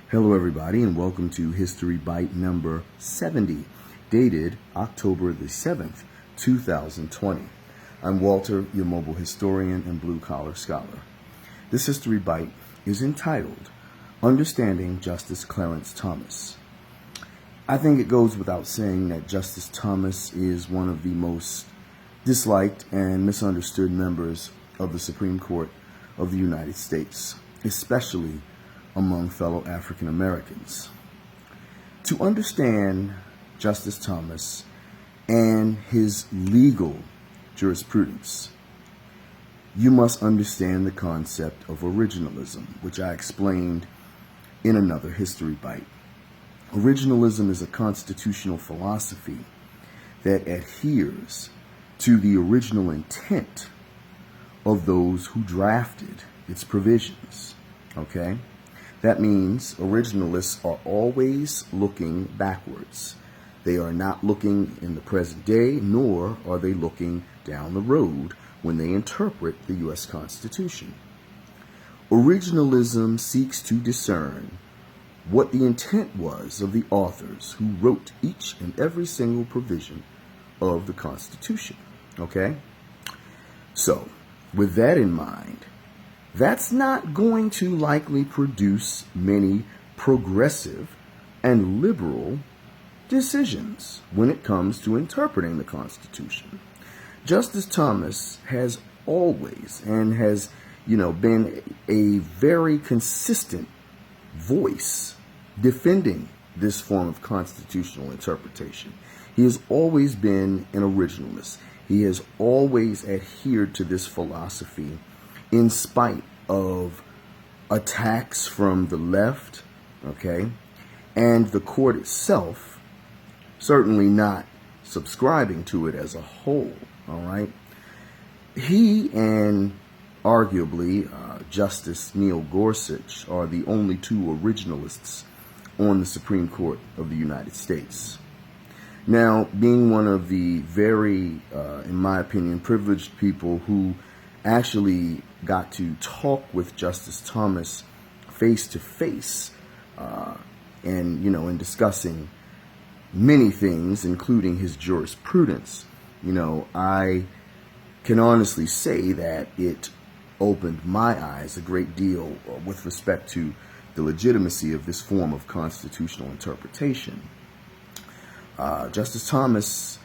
Hello everybody and welcome to History Bite number 70, dated October the 7th, 2020. I'm Walter, your mobile historian and blue-collar scholar. This History Bite is entitled, Understanding Justice Clarence Thomas. I think it goes without saying that Justice Thomas is one of the most disliked and misunderstood members of the Supreme Court of the United States, especially among fellow African Americans. To understand Justice Thomas and his legal jurisprudence, you must understand the concept of originalism, which I explained in another History Bite. Originalism is a constitutional philosophy that adheres to the original intent of those who drafted its provisions, okay? That means originalists are always looking backwards. They are not looking in the present day, nor are they looking down the road when they interpret the U.S. Constitution. Originalism seeks to discern what the intent was of the authors who wrote each and every single provision of the Constitution. Okay? So, with that in mind, that's not going to likely produce many progressive and liberal decisions when it comes to interpreting the Constitution. Justice Thomas has always and has, been a very consistent voice defending this form of constitutional interpretation. He has always been an originalist. He has always adhered to this philosophy in spite of attacks from the left, okay, and the court itself certainly not subscribing to it as a whole, all right? He and arguably Justice Neil Gorsuch are the only two originalists on the Supreme Court of the United States. Now, being one of the very, in my opinion, privileged people who actually got to talk with Justice Thomas face to face, and in discussing many things, including his jurisprudence, I can honestly say that it opened my eyes a great deal with respect to the legitimacy of this form of constitutional interpretation. Justice Thomas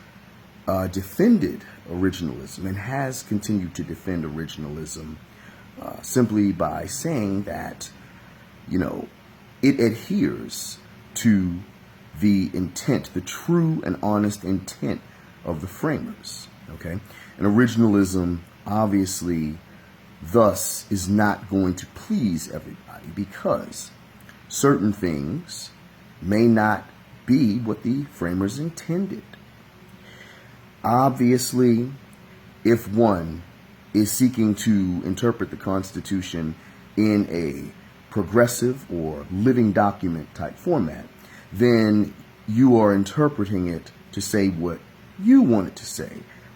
defended originalism and has continued to defend originalism simply by saying that, it adheres to the intent, the true and honest intent of the framers, okay? And originalism obviously thus is not going to please everybody because certain things may not be what the framers intended. Obviously, if one is seeking to interpret the Constitution in a progressive or living document type format, then you are interpreting it to say what you want it to say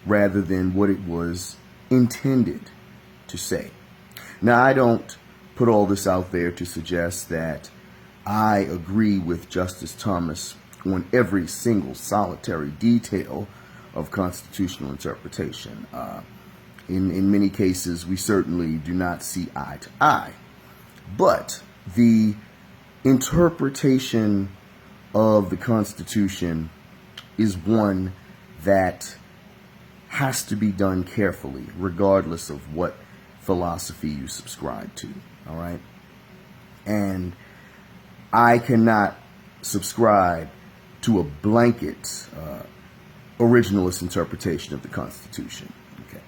rather than what it was intended to say. Now, I don't put all this out there to suggest that I agree with Justice Thomas on every single solitary detail of constitutional interpretation. In many cases, we certainly do not see eye to eye. But the interpretation of the Constitution is one that has to be done carefully, regardless of what philosophy you subscribe to, all right? And I cannot subscribe to a blanket originalist interpretation of the Constitution. Okay,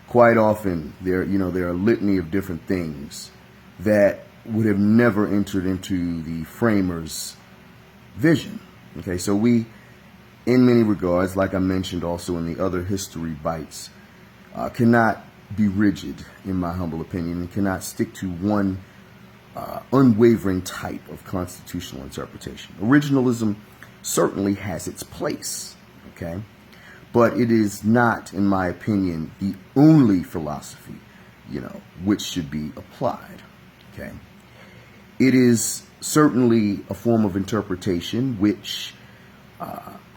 quite often there are a litany of different things that would have never entered into the framers' vision. Okay, so we, in many regards, like I mentioned also in the other History Bites, cannot be rigid, in my humble opinion, and cannot stick to one unwavering type of constitutional interpretation. Originalism certainly has its place, okay? But it is not, in my opinion, the only philosophy, which should be applied, okay? It is certainly a form of interpretation which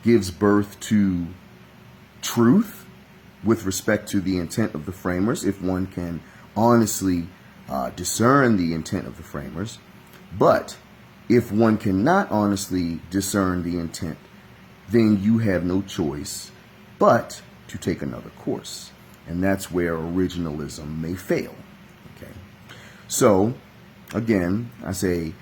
gives birth to truth with respect to the intent of the framers, if one can honestly discern the intent of the framers. But if one cannot honestly discern the intent, then you have no choice but to take another course. And that's where originalism may fail. Okay. So, again, I say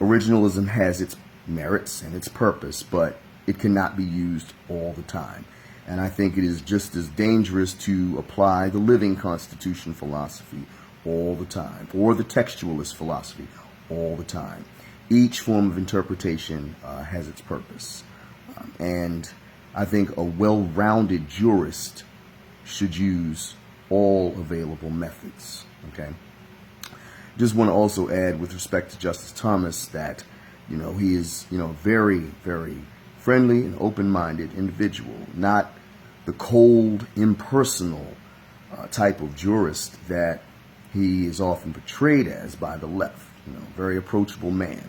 originalism has its merits and its purpose, but it cannot be used all the time. And I think it is just as dangerous to apply the living Constitution philosophy all the time, or the textualist philosophy all the time. Each form of interpretation has its purpose. And I think a well-rounded jurist should use all available methods. Okay. Just want to also add, with respect to Justice Thomas, that he is very, very friendly and open-minded individual, not the cold, impersonal type of jurist that he is often portrayed as by the left. Very approachable man.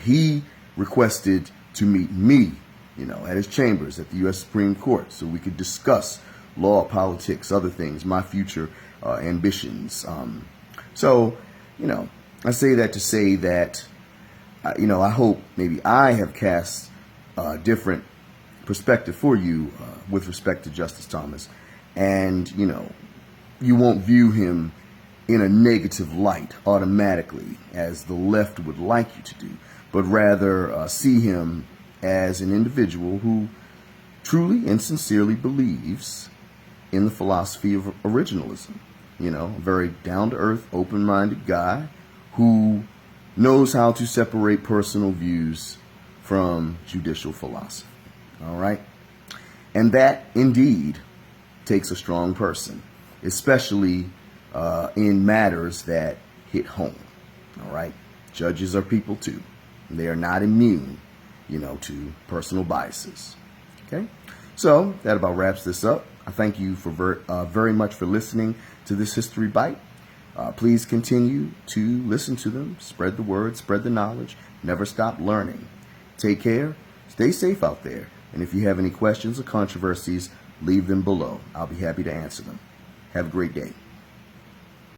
He requested to meet me, at his chambers at the U.S. Supreme Court so we could discuss law, politics, other things, my future ambitions. So, I say that to say that, I hope maybe I have cast a different perspective for you with respect to Justice Thomas. And, you won't view him in a negative light automatically, as the left would like you to do, but rather see him as an individual who truly and sincerely believes in the philosophy of originalism. A very down-to-earth, open-minded guy who knows how to separate personal views from judicial philosophy. All right? And that, indeed, takes a strong person, especially in matters that hit home. All right? Judges are people, too. They are not immune, to personal biases. Okay? So that about wraps this up. I thank you for very much for listening to this History Bite. Please continue to listen to them, spread the word, spread the knowledge, never stop learning. Take care, stay safe out there, and if you have any questions or controversies, leave them below. I'll be happy to answer them. Have a great day.